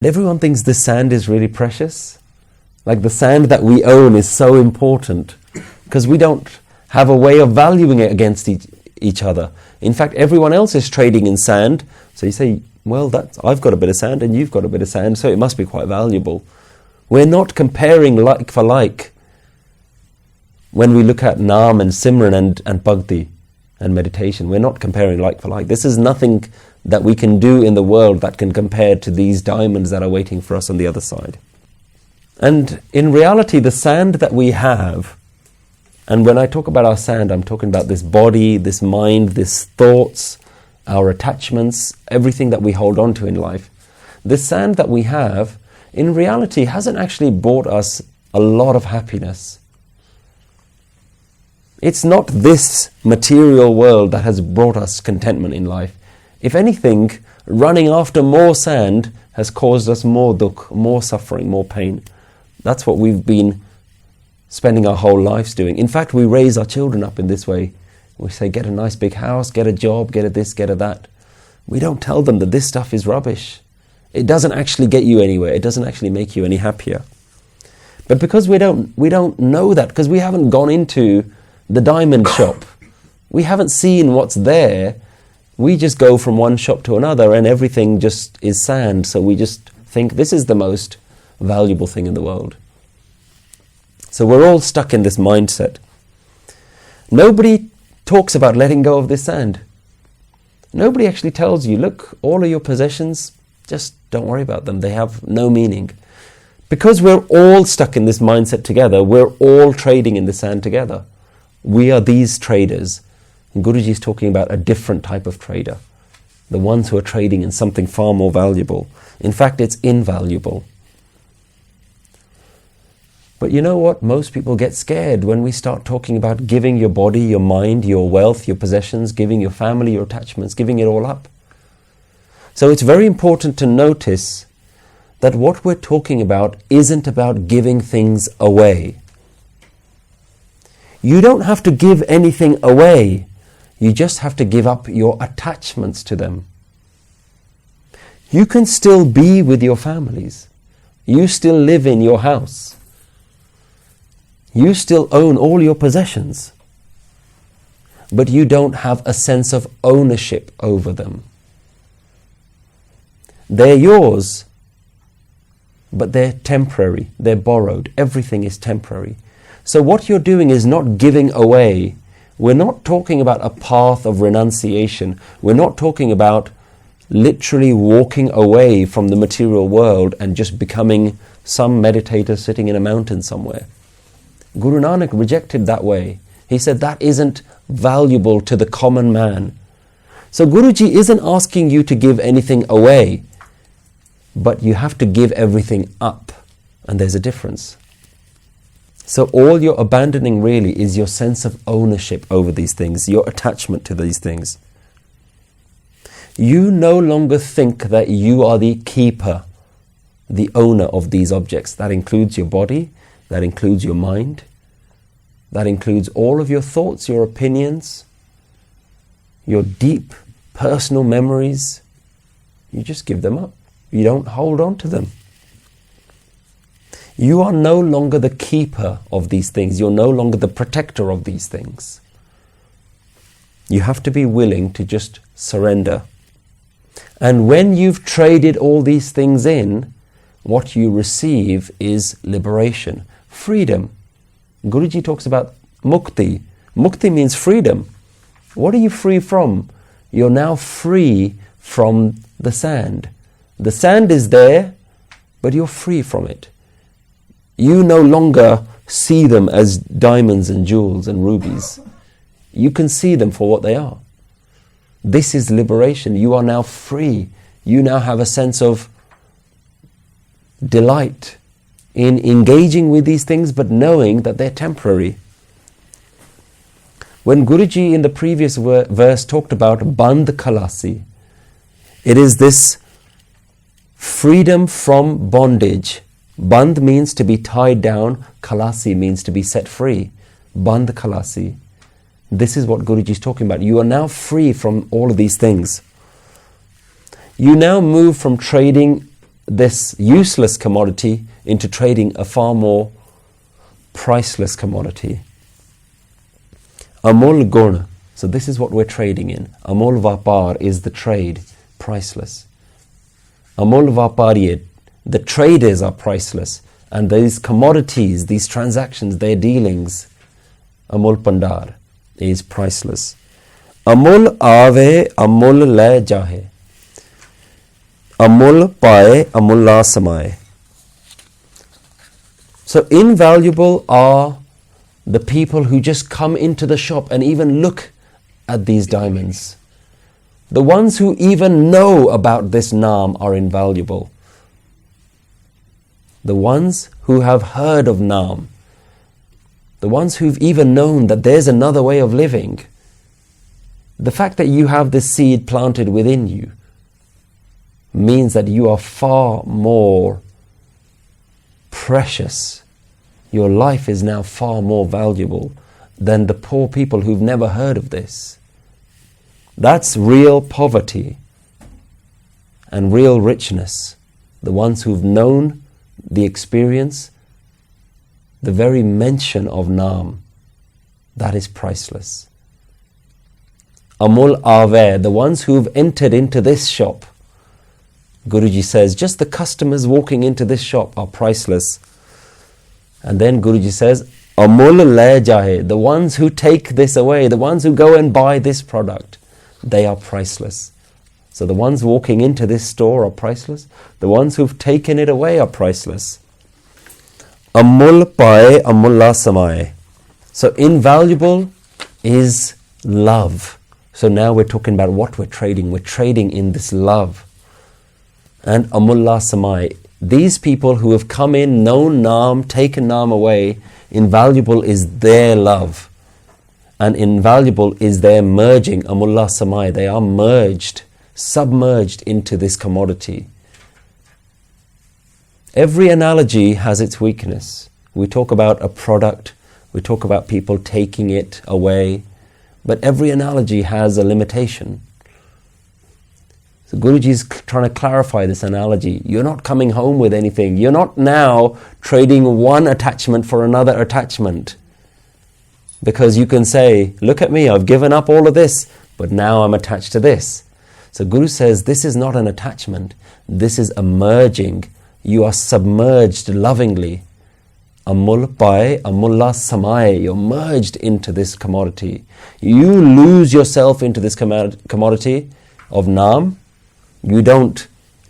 Everyone thinks the sand is really precious. Like the sand that we own is so important because we don't have a way of valuing it against each other. In fact, everyone else is trading in sand. So you say, well, I've got a bit of sand and you've got a bit of sand, so it must be quite valuable. We're not comparing like for like when we look at Naam and Simran and Bhakti and meditation. We're not comparing like for like. This is nothing that we can do in the world that can compare to these diamonds that are waiting for us on the other side. And in reality, the sand that we have, and when I talk about our sand, I'm talking about this body, this mind, these thoughts, our attachments, everything that we hold on to in life. This sand that we have, in reality, hasn't actually brought us a lot of happiness. It's not this material world that has brought us contentment in life. If anything, running after more sand has caused us more dukh, more suffering, more pain. That's what we've been spending our whole lives doing. In fact, we raise our children up in this way. We say, get a nice big house, get a job, get a this, get a that. We don't tell them that this stuff is rubbish. It doesn't actually get you anywhere. It doesn't actually make you any happier. But because we don't know that, because we haven't gone into the diamond shop, we haven't seen what's there, we just go from one shop to another and everything just is sand. So we just think this is the most valuable thing in the world. So we're all stuck in this mindset. Nobody talks about letting go of this sand. Nobody actually tells you, look, all of your possessions, just don't worry about them. They have no meaning. Because we're all stuck in this mindset together, we're all trading in the sand together. We are these traders. And Guruji is talking about a different type of trader. The ones who are trading in something far more valuable. In fact, it's invaluable. But you know what? Most people get scared when we start talking about giving your body, your mind, your wealth, your possessions, giving your family, your attachments, giving it all up. So it's very important to notice that what we're talking about isn't about giving things away. You don't have to give anything away. You just have to give up your attachments to them. You can still be with your families. You still live in your house. You still own all your possessions. But you don't have a sense of ownership over them. They're yours, but they're temporary. They're borrowed. Everything is temporary. So what you're doing is not giving away. We're not talking about a path of renunciation. We're not talking about literally walking away from the material world and just becoming some meditator sitting in a mountain somewhere. Guru Nanak rejected that way. He said that isn't valuable to the common man. So Guruji isn't asking you to give anything away, but you have to give everything up. And there's a difference. So all you're abandoning really is your sense of ownership over these things, your attachment to these things. You no longer think that you are the keeper, the owner of these objects. That includes your body, that includes your mind, that includes all of your thoughts, your opinions, your deep personal memories. You just give them up. You don't hold on to them. You are no longer the keeper of these things. You're no longer the protector of these things. You have to be willing to just surrender. And when you've traded all these things in, what you receive is liberation, freedom. Guruji talks about mukti. Mukti means freedom. What are you free from? You're now free from the sand. The sand is there, but you're free from it. You no longer see them as diamonds and jewels and rubies. You can see them for what they are. This is liberation. You are now free. You now have a sense of delight in engaging with these things, but knowing that they're temporary. When Guruji in the previous verse talked about Band Khalasi, it is this freedom from bondage. Band means to be tied down, Khalasi means to be set free. Band Khalasi. This is what Guruji is talking about. You are now free from all of these things. You now move from trading this useless commodity into trading a far more priceless commodity. Amul gun. So this is what we're trading in. Amul vapar is the trade, priceless. Amul vapariyat, the traders are priceless. And these commodities, these transactions, their dealings, Amul pandar, is priceless. Amul ave, amul le jahe. Amul pae, amul la samaye. So invaluable are the people who just come into the shop and even look at these diamonds. The ones who even know about this Naam are invaluable. The ones who have heard of Naam, the ones who've even known that there's another way of living. The fact that you have this seed planted within you means that you are far more precious. Your life is now far more valuable than the poor people who've never heard of this. That's real poverty and real richness. The ones who've known the experience, the very mention of Naam, that is priceless. Amul ave, the ones who've entered into this shop. Guruji says, just the customers walking into this shop are priceless. And then Guruji says, Amul le jahe, the ones who take this away, the ones who go and buy this product, they are priceless. So the ones walking into this store are priceless. The ones who've taken it away are priceless. Amul pae, amul la samaye. So invaluable is love. So now we're talking about what we're trading. We're trading in this love. And amul la samaye. These people who have come in, known Naam, taken Naam away, invaluable is their love. And invaluable is their merging, amul la samaye. They are merged, submerged into this commodity. Every analogy has its weakness. We talk about a product, we talk about people taking it away, but every analogy has a limitation. So Guruji is trying to clarify this analogy. You're not coming home with anything. You're not now trading one attachment for another attachment. Because you can say, look at me, I've given up all of this, but now I'm attached to this. So Guru says, this is not an attachment. This is a merging. You are submerged lovingly. Amul pae, amul la samaye. You're merged into this commodity. You lose yourself into this commodity of Naam. You don't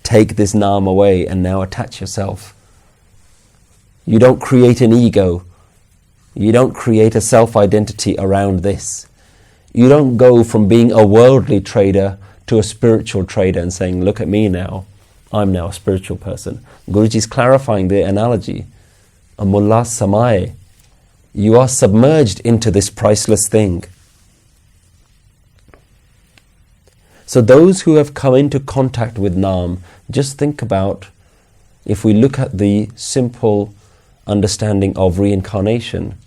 take this Naam away and now attach yourself. You don't create an ego. You don't create a self-identity around this. You don't go from being a worldly trader to a spiritual trader and saying, look at me now, I'm now a spiritual person. Guruji is clarifying the analogy. Amul la samaye. You are submerged into this priceless thing. So those who have come into contact with Naam, just think about, if we look at the simple understanding of reincarnation,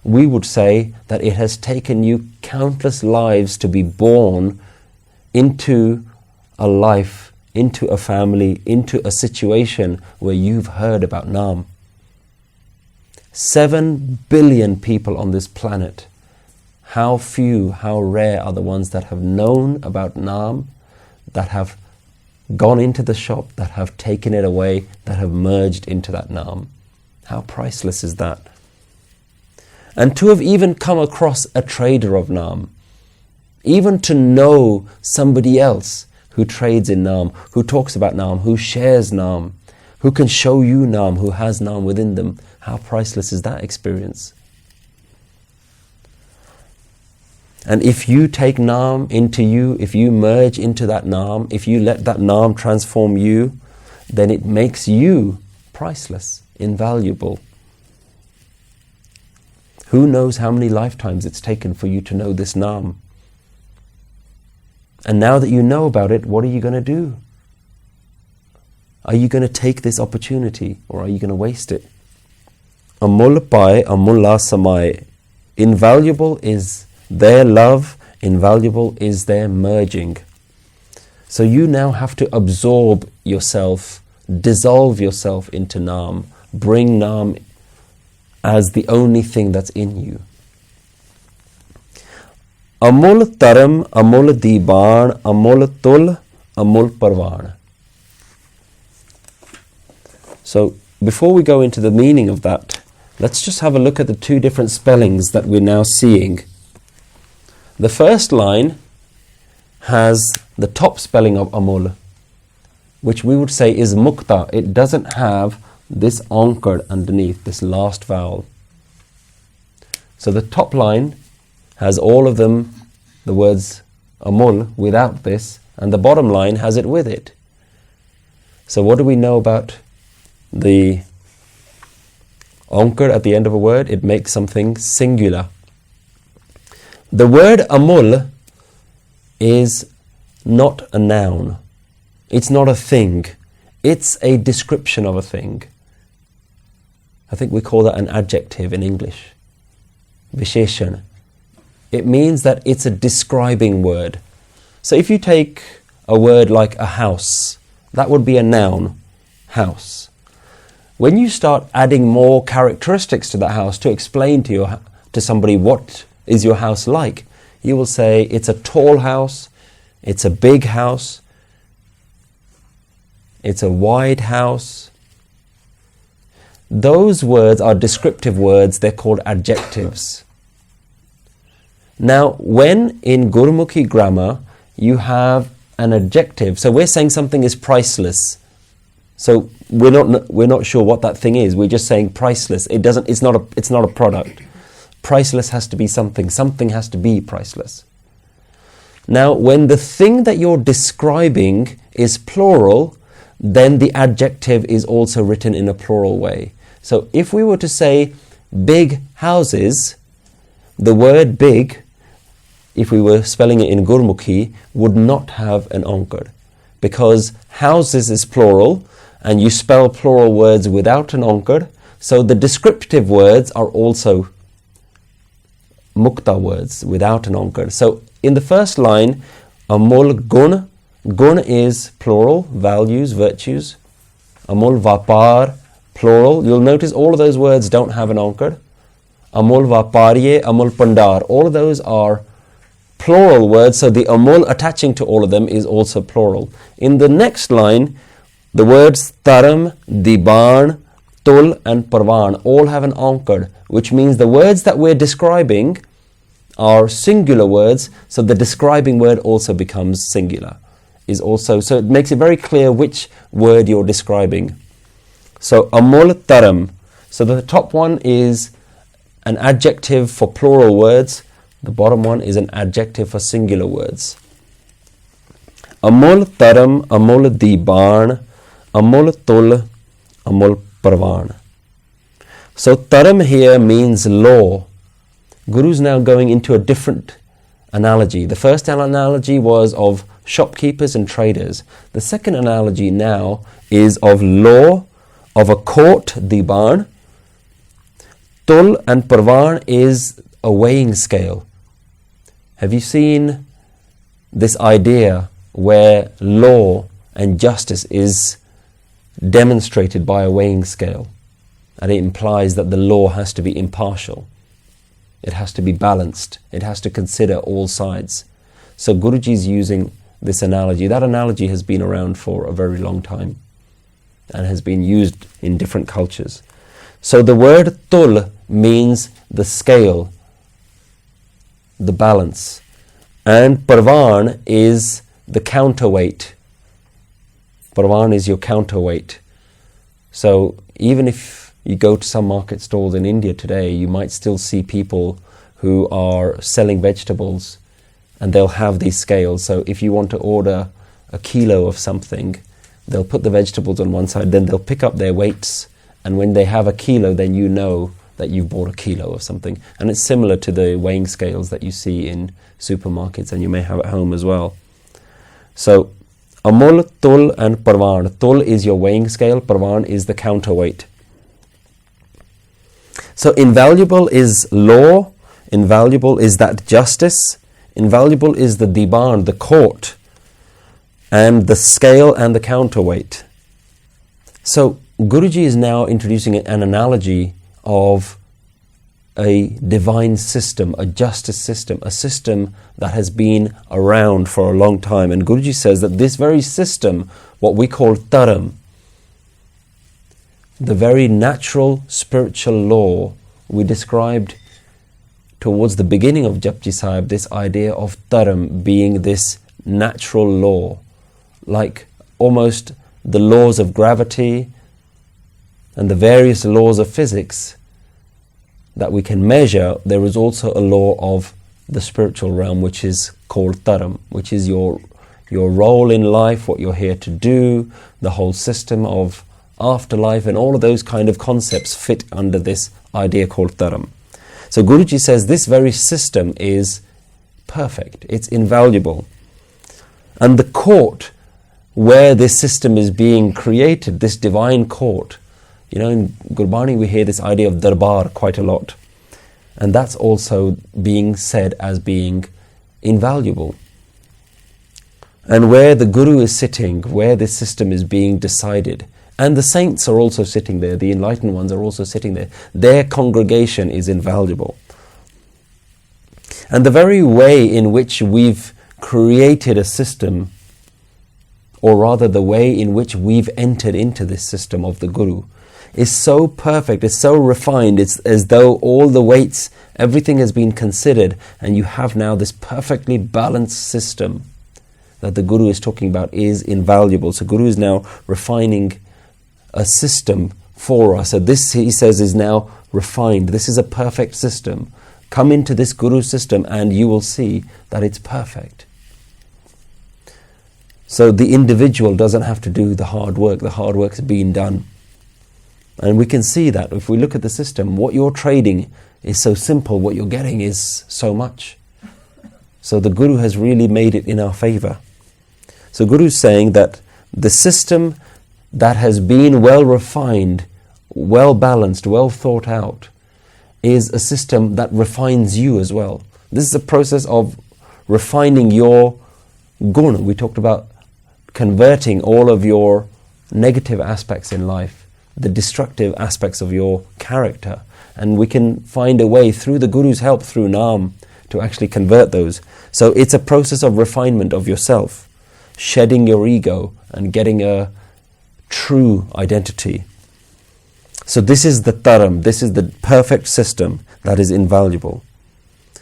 we would say that it has taken you countless lives to be born into a life, into a family, into a situation where you've heard about Naam. 7 billion people on this planet. How few, how rare are the ones that have known about Naam, that have gone into the shop, that have taken it away, that have merged into that Naam. How priceless is that? And to have even come across a trader of Naam, even to know somebody else who trades in Naam, who talks about Naam, who shares Naam, who can show you Naam, who has Naam within them, how priceless is that experience? And if you take Naam into you, if you merge into that Naam, if you let that Naam transform you, then it makes you priceless, invaluable. Who knows how many lifetimes it's taken for you to know this Naam? And now that you know about it, what are you going to do? Are you going to take this opportunity, or are you going to waste it? Amul pae, amul la samaye. Invaluable is their love, invaluable is their merging. So you now have to absorb yourself dissolve yourself into Naam. Bring Naam as the only thing that's in you. Amul taram, amul diban, amul tul, amul parvan. So before we go into the meaning of that, let's just have a look at the two different spellings that we're now seeing. The first line has the top spelling of amul, which we would say is mukta. It doesn't have this ankar underneath, this last vowel. So the top line has all of them, the words amul, without this, and the bottom line has it with it. So what do we know about the ankar at the end of a word? It makes something singular. The word amul is not a noun. It's not a thing. It's a description of a thing. I think we call that an adjective in English. Visheshan. It means that it's a describing word. So if you take a word like a house, that would be a noun, house. When you start adding more characteristics to that house to explain to somebody what is your house like, you will say it's a tall house, it's a big house, it's a wide house. Those words are descriptive words, they're called adjectives. Now, when in Gurmukhi grammar you have an adjective, so we're saying something is priceless. So we're not sure what that thing is. We're just saying priceless. It's not a product. Priceless has to be something. Something has to be priceless. Now, when the thing that you're describing is plural, then the adjective is also written in a plural way. So if we were to say big houses, the word big, if we were spelling it in Gurmukhi, would not have an ankar, because houses is plural and you spell plural words without an ankar, so the descriptive words are also mukta words without an ankar. So in the first line, amul gun, gun is plural, values, virtues. Amul vapar, plural. You'll notice all of those words don't have an ankar. Amul vapariye, amul pandar, all of those are plural words, so the amul attaching to all of them is also plural. In the next line, the words taram, diban, tul and parvan all have an ankar, which means the words that we're describing are singular words, so the describing word also becomes singular. So it makes it very clear which word you're describing. So amul taram. So the top one is an adjective for plural words. The bottom one is an adjective for singular words. Amul taram, amul diban, amul tul, amul parvan. So taram here means law. Guru's now going into a different analogy. The first analogy was of shopkeepers and traders. The second analogy now is of law, of a court, diban. Tul and parvan is a weighing scale. Have you seen this idea where law and justice is demonstrated by a weighing scale? And it implies that the law has to be impartial. It has to be balanced. It has to consider all sides. So Guruji is using this analogy. That analogy has been around for a very long time and has been used in different cultures. So the word tul means the scale, the balance, and parvan is the counterweight. Parvan is your counterweight. So even if you go to some market stalls in India today, you might still see people who are selling vegetables and they'll have these scales. So if you want to order a kilo of something, they'll put the vegetables on one side, then they'll pick up their weights, and when they have a kilo, then you know that you've bought a kilo of something. And it's similar to the weighing scales that you see in supermarkets and you may have at home as well. So amul, tul and parvan. Tul is your weighing scale, parvan is the counterweight. So invaluable is law, invaluable is that justice, invaluable is the diban, the court, and the scale and the counterweight. So Guruji is now introducing an analogy of a divine system, a justice system, a system that has been around for a long time. And Guruji says that this very system, what we call dharam, the very natural spiritual law, we described towards the beginning of Japji Sahib, this idea of dharam being this natural law, like almost the laws of gravity and the various laws of physics that we can measure. There is also a law of the spiritual realm, which is called dharam, which is your role in life, what you're here to do, the whole system of afterlife, and all of those kind of concepts fit under this idea called dharam. So Guruji says this very system is perfect, it's invaluable. And the court where this system is being created, this divine court, in Gurbani we hear this idea of darbar quite a lot. And that's also being said as being invaluable. And where the Guru is sitting, where this system is being decided, and the saints are also sitting there, the enlightened ones are also sitting there, their congregation is invaluable. And the very way in which we've created a system, or rather the way in which we've entered into this system of the Guru, is so perfect, it's so refined, it's as though all the weights, everything has been considered, and you have now this perfectly balanced system that the Guru is talking about is invaluable. So Guru is now refining a system for us. So this, he says, is now refined. This is a perfect system. Come into this Guru system and you will see that it's perfect. So the individual doesn't have to do the hard work. The hard work's been done. And we can see that if we look at the system, what you're trading is so simple, what you're getting is so much. So the Guru has really made it in our favor. So Guru is saying that the system that has been well refined, well balanced, well thought out, is a system that refines you as well. This is a process of refining your guna. We talked about converting all of your negative aspects in life, the destructive aspects of your character. And we can find a way through the Guru's help, through Naam, to actually convert those. So it's a process of refinement of yourself, shedding your ego and getting a true identity. So this is the dharam, this is the perfect system that is invaluable.